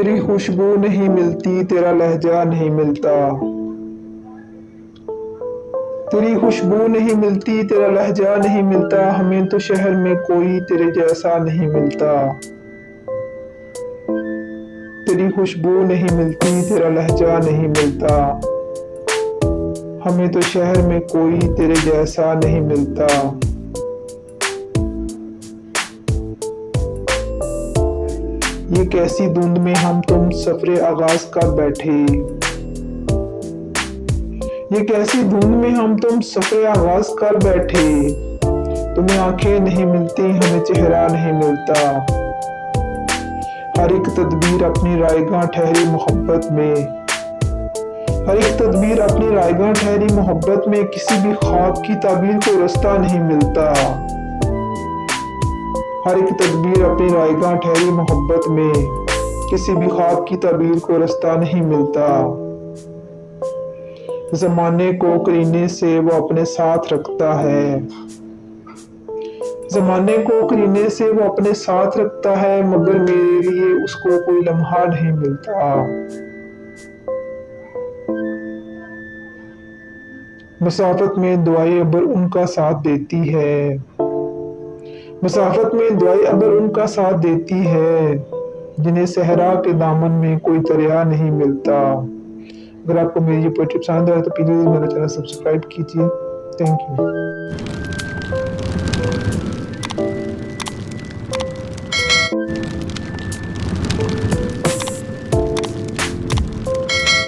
तेरी खुशबू नहीं मिलती, तेरा लहजा नहीं मिलता। तेरी खुशबू नहीं मिलती, तेरा लहजा नहीं मिलता। हमें तो शहर में कोई तेरे जैसा नहीं मिलता। तेरी खुशबू नहीं मिलती, तेरा लहजा नहीं मिलता। हमें तो शहर में कोई तेरे जैसा नहीं मिलता। ये कैसी धुंध में हम तुम सफरे आगाज कर बैठे। ये कैसी धुंध में हम तुम सफरे आगाज कर बैठे। तुम्हें आंखें नहीं मिलती, हमें चेहरा नहीं मिलता। हर एक तदबीर अपनी रायगां ठहरी मोहब्बत में। हर एक तदबीर अपनी रायगां ठहरी मोहब्बत में। किसी भी ख्वाब की ताबीर को रास्ता नहीं मिलता। हर एक तदबीर अपनी रायगां ठहरी मोहब्बत में। किसी भी ख्वाब की ताबीर को रास्ता नहीं मिलता। जमाने को करीने से वो अपने साथ रखता है। जमाने को करीने से वो अपने साथ रखता है, मगर मेरे लिए उसको कोई लम्हा नहीं मिलता। मसाफत में दुआएं अबर उनका साथ देती है। मसाफत में दुआएं अबर उनका साथ देती है, जिन्हें सहरा के दामन में कोई दरिया नहीं मिलता। अगर आपको मेरी ये पोएट्री पसंद आए तो प्लीज मेरा चैनल सब्सक्राइब कीजिए। Thank you.